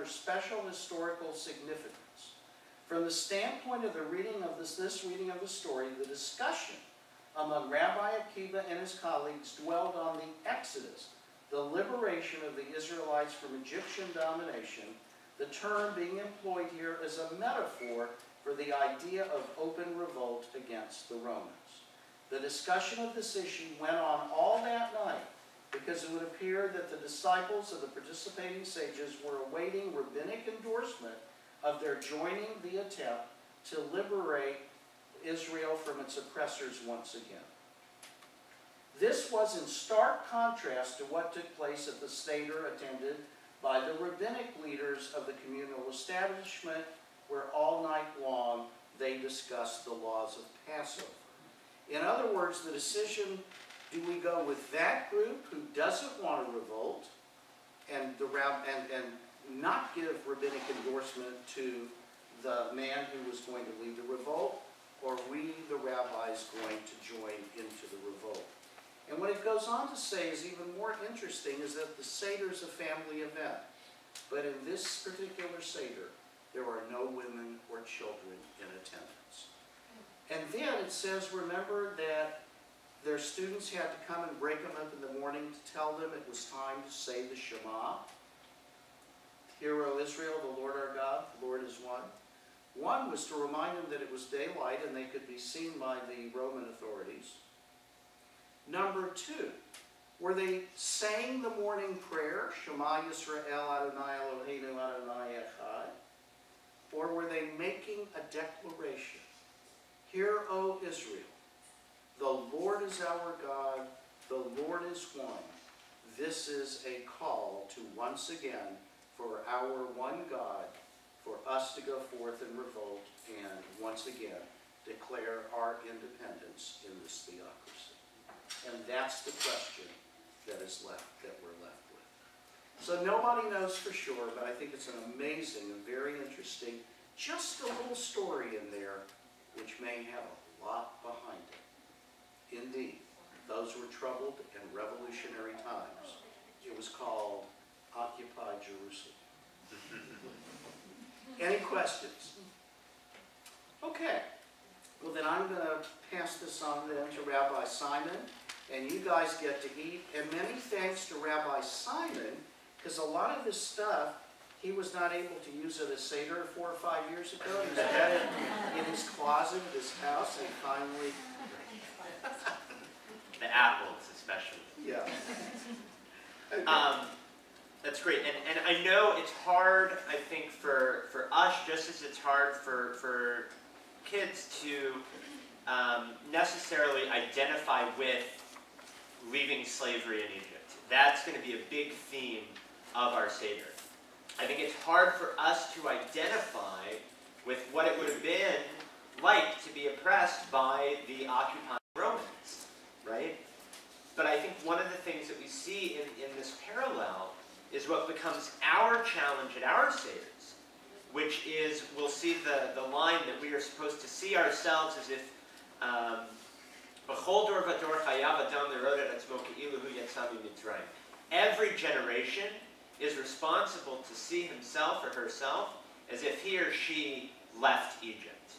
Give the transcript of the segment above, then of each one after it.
their special historical significance. From the standpoint of the reading of this reading of the story, the discussion among Rabbi Akiva and his colleagues dwelled on the Exodus, the liberation of the Israelites from Egyptian domination, the term being employed here as a metaphor for the idea of open revolt against the Romans. The discussion of this issue went on all that night because it would appear that the disciples of the participating sages were awaiting rabbinic endorsement of their joining the attempt to liberate Israel from its oppressors once again. This was in stark contrast to what took place at the Seder attended by the rabbinic leaders of the communal establishment, where all night long they discussed the laws of Passover. In other words, the decision, do we go with that group who doesn't want to revolt and not give rabbinic endorsement to the man who was going to lead the revolt, or we, the rabbis, going to join into the revolt? And what it goes on to say is even more interesting, is that the Seder is a family event. But in this particular Seder, there are no women or children in attendance. And then it says, remember that their students had to come and break them up in the morning to tell them it was time to say the Shema. Hear, O Israel, the Lord our God, the Lord is one. One was to remind them that it was daylight and they could be seen by the Roman authorities. Number two, were they saying the morning prayer, Shema Yisrael Adonai Eloheinu Adonai Echad? Or were they making a declaration? Hear, O Israel, the Lord is our God, the Lord is one. This is a call to once again, for our one God, for us to go forth and revolt and once again declare our independence in this theocracy. And that's the question that is left, that we're left with. So nobody knows for sure, but I think it's an amazing and very interesting, just a little story in there, which may have a lot behind it. Indeed, those were troubled and revolutionary times. It was called Occupy Jerusalem. Any questions? Okay. Well, then I'm going to pass this on then to Rabbi Simon, and you guys get to eat. And many thanks to Rabbi Simon, because a lot of this stuff, he was not able to use at a Seder 4 or 5 years ago. He was had it in his closet at his house, and he finally... The apples, especially. Yeah. That's great. And I know it's hard, I think, for us, just as it's hard for kids to necessarily identify with leaving slavery in Egypt. That's going to be a big theme of our Seder. I think it's hard for us to identify with what it would have been like to be oppressed by the occupying Romans, right? But I think one of the things that we see in this parallel is what becomes our challenge at our Seders, which is, we'll see the line that we are supposed to see ourselves as if every generation is responsible to see himself or herself as if he or she left Egypt,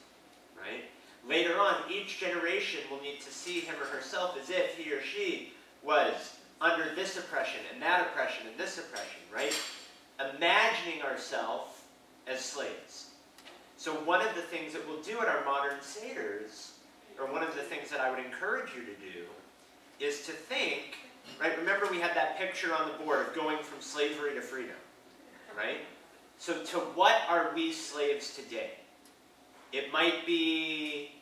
right? Later on, each generation will need to see him or herself as if he or she was under this oppression and that oppression and this oppression, right? Imagining ourselves as slaves. So one of the things that we'll do at our modern Seders, or one of the things that I would encourage you to do, is to think, right? Remember we had that picture on the board of going from slavery to freedom, right? So to what are we slaves today? It might be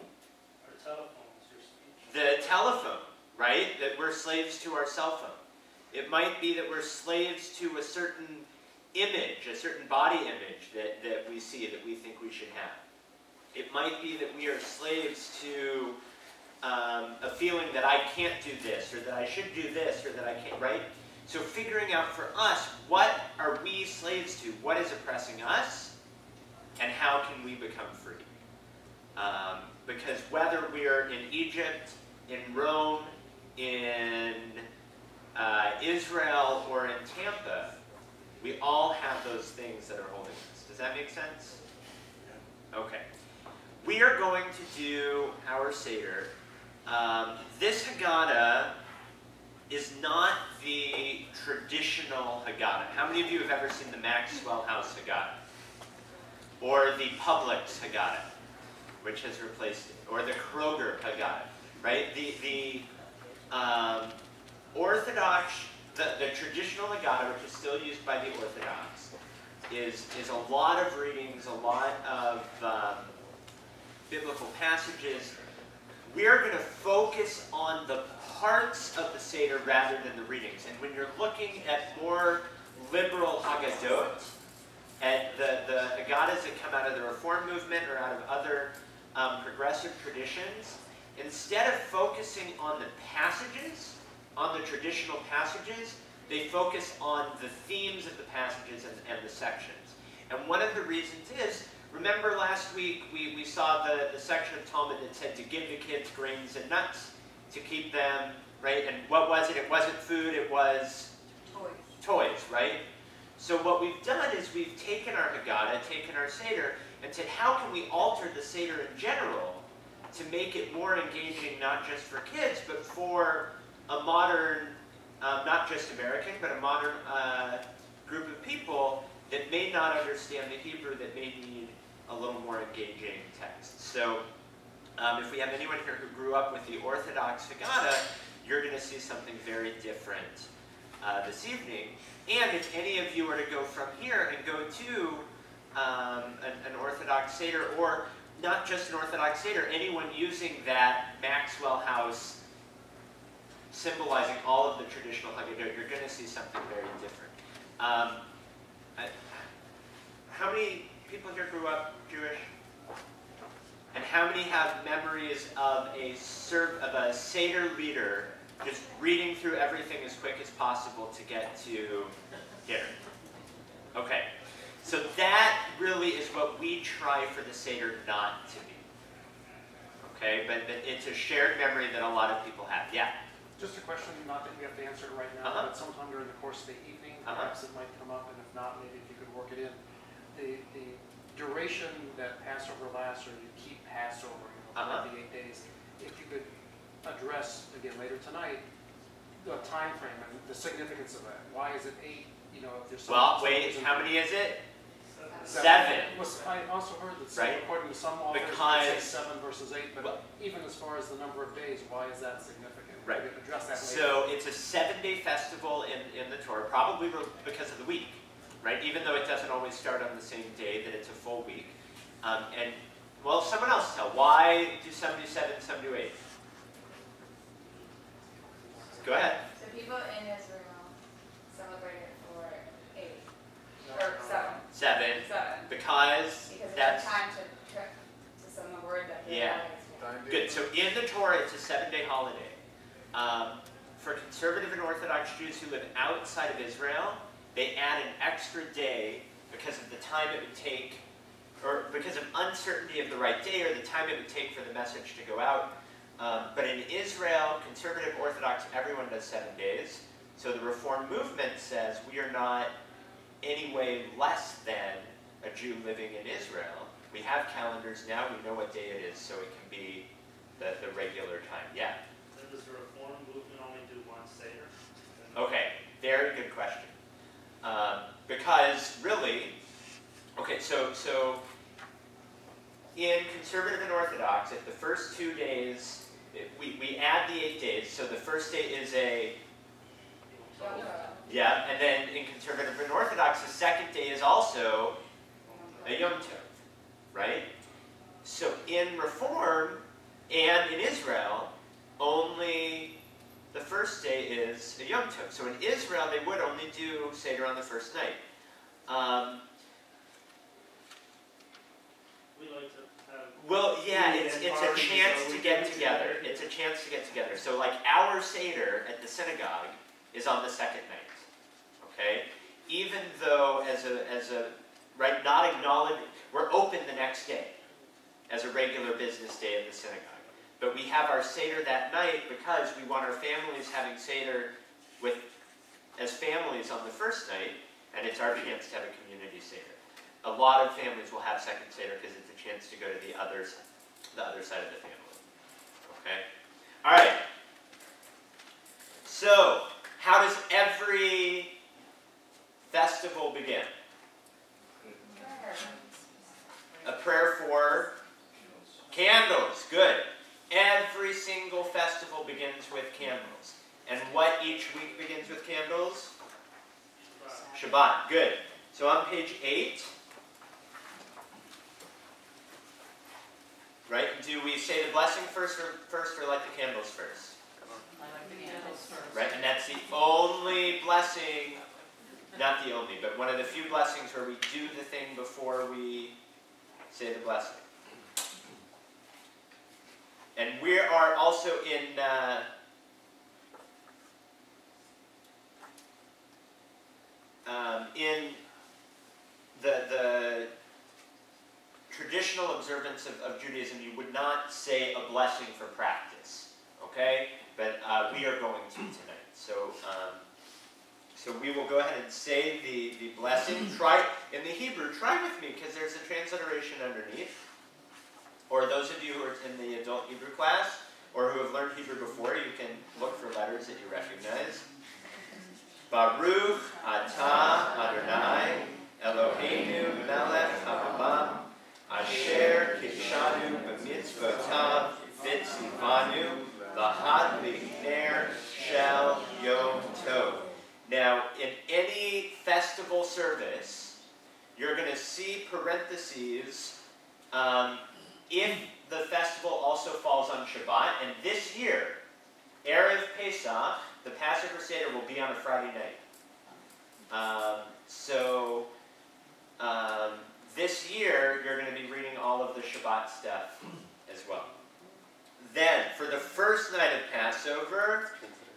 the telephone, right? That we're slaves to our cell phone. It might be that we're slaves to a certain image, a certain body image that we see that we think we should have. It might be that we are slaves to a feeling that I can't do this, or that I should do this, or that I can't, right? So figuring out for us, what are we slaves to? What is oppressing us? And how can we become free? Because whether we're in Egypt, in Rome, in Israel, or in Tampa, We all have those things that are holding us. Does that make sense? Okay. We are going to do our Seder. This Haggadah is not the traditional Haggadah. How many of you have ever seen the Maxwell House Haggadah? Or the Publix Haggadah, which has replaced it? Or the Kroger Haggadah, right? The Orthodox, the traditional Haggadah, which is still used by the Orthodox, is a lot of readings, a lot of biblical passages. We're going to focus on the parts of the Seder rather than the readings. And when you're looking at more liberal Haggadot, at the Haggadahs that come out of the Reform movement or out of other progressive traditions, instead of focusing on the passages, on the traditional passages, they focus on the themes of the passages and the sections. And one of the reasons is, remember last week we saw the section of Talmud that said to give the kids grains and nuts to keep them, right? And what was it? It wasn't food, it was toys, right? So what we've done is we've taken our Haggadah, taken our Seder, and said, how can we alter the Seder in general to make it more engaging, not just for kids, but for a modern, not just American, but a modern group of people that may not understand the Hebrew, that may need a little more engaging text. So if we have anyone here who grew up with the Orthodox Haggadah, you're going to see something very different this evening. And if any of you were to go from here and go to an Orthodox Seder, or not just an Orthodox Seder, anyone using that Maxwell House symbolizing all of the traditional Haggadot, you're going to see something very different. How many people here grew up Jewish? And how many have memories of a Seder leader just reading through everything as quick as possible to get to dinner? Okay, so that really is what we try for the Seder not to be. Okay, but it's a shared memory that a lot of people have. Yeah? Just a question, not that we have to answer it right now, but sometime during the course of the evening, perhaps it might come up, and if not, maybe if you could work it in. The duration that Passover lasts, or you keep Passover, the 8 days, if you could address, again, later tonight, the time frame and the significance of that. Why is it 8? You know, if there's well, wait, how many is it? 7. I also heard that according to some authors, it's 7 versus 8, but even as far as the number of days, why is that significant? Right. Address that later. So it's a 7-day festival in the Torah, probably because of the week, right? Even though it doesn't always start on the same day, that it's a full week. And, well, someone else tell, why do some do 7, some do 8? Go ahead. So people in Israel celebrate it for 8 or 7. 7. Because that's it's time to send the word that good. So in the Torah, it's a 7-day holiday. For conservative and Orthodox Jews who live outside of Israel, they add an extra day because of the time it would take, or because of uncertainty of the right day, or the time it would take for the message to go out. But in Israel, conservative, Orthodox, everyone does 7 days. So the Reform movement says we are not any way less than a Jew living in Israel. We have calendars now, we know what day it is, so it can be the regular time. Yeah? So does the Reform movement only do one Seder? Okay, very good question. Because really, okay, so in conservative and Orthodox, if the first 2 days, we add the 8 days, so the first day is a, yeah, and then in conservative and Orthodox, the second day is also a Yom Tov, right? So in Reform and in Israel, only the first day is a Yom Tov. So in Israel, they would only do Seder on the first night. We like to have... Well, yeah, it's a chance to get together. It's a chance to get together. So like our Seder at the synagogue is on the second night. Okay? Even though right, not acknowledged, we're open the next day as a regular business day at the synagogue. But we have our Seder that night because we want our families having Seder as families on the first night, and it's our chance to have a community Seder. A lot of families will have second Seder because it's a chance to go to the other side of the family. Okay? All right. So, how does every festival begin? A prayer for candles. Good. Every single festival begins with candles. And what each week begins with candles? Shabbat. Good. So on page 8, right? Do we say the blessing first or light the candles first? I like the candles first. Right, and that's the only blessing, not the only, but one of the few blessings where we do the thing before we say the blessing. And we are also in the traditional observance of Judaism, you would not say a blessing for practice, okay? But we are going to tonight. So we will go ahead and say the blessing. Try, in the Hebrew, try with me, because there's a transliteration underneath. Or those of you who are in the adult Hebrew class, or who have learned Hebrew before, you can look for letters that you recognize. Baruch atah Adonai Eloheinu melech haolam asher kidshanu b'mitzvotav v'tzivanu l'had l'ner shel yom tov. Now, in any festival service, you're going to see parentheses if the festival also falls on Shabbat. And this year, Erev Pesach, the Passover Seder, will be on a Friday night. This year, you're going to be reading all of the Shabbat stuff as well. Then, for the first night of Passover,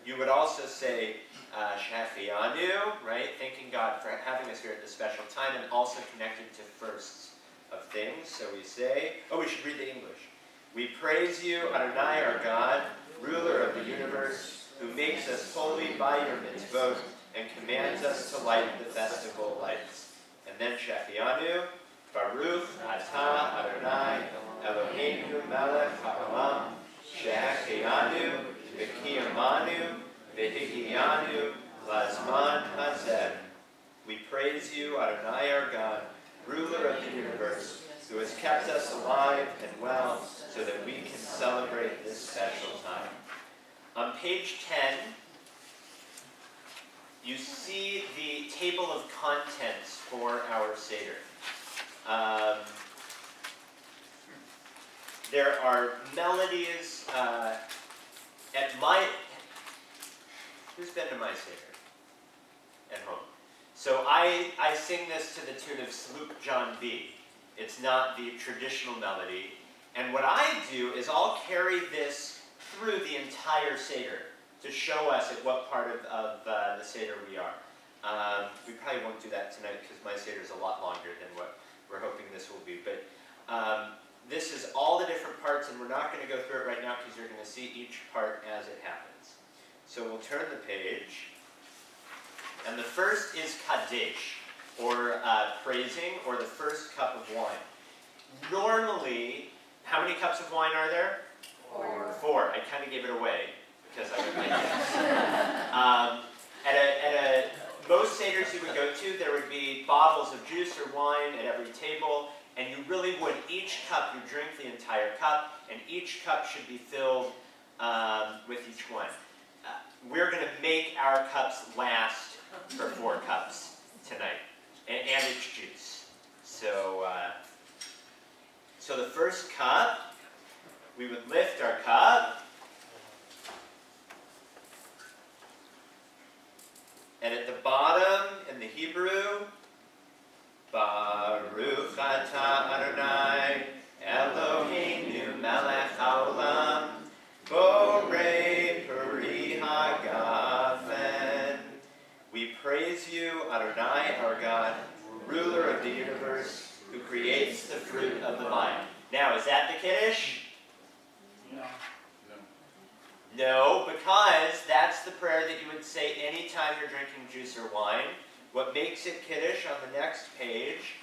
you would also say Shafianu, right? Thanking God for having us here at this special time, and also connected to firsts of things. So we say, we should read the English. We praise you, Adonai, our God, ruler of the universe, who makes us holy by your mitzvot and commands us to light the festival lights. And then Shafianu, Baruch atah Adonai Eloheinu melech haolam she'achiyanu v'kiyamanu v'higiyanu lazman hazeh. We praise you, Adonai, our God, ruler of the universe, who has kept us alive and well so that we can celebrate this special time. On page 10, you see the table of contents for our Seder. There are melodies who's been to my Seder at home? So I sing this to the tune of Sloop John B. It's not the traditional melody. And what I do is I'll carry this through the entire Seder to show us at what part of the Seder we are. We probably won't do that tonight because my Seder is a lot longer than what we're hoping this will be. But this is all the different parts, and we're not going to go through it right now because you're going to see each part as it happens. So we'll turn the page. And the first is Kaddish, or praising, or the first cup of wine. Normally, how many cups of wine are there? 4. I kind of gave it away because I would guess. Most Seders you would go to, there would be bottles of juice or wine at every table, and you really would, each cup, you drink the entire cup, and each cup should be filled with each one. We're going to make our cups last for 4 cups tonight, and it's juice. So, so the first cup, we would lift our cup, and at the bottom, in the Hebrew, Baruch atah Adonai Eloheinu melech haolam borei peri hagafen. We praise you, Adonai, our God, ruler of the universe, who creates the fruit of the vine. Now, is that the Kiddush? No, because that's the prayer that you would say anytime you're drinking juice or wine. What makes it Kiddush on the next page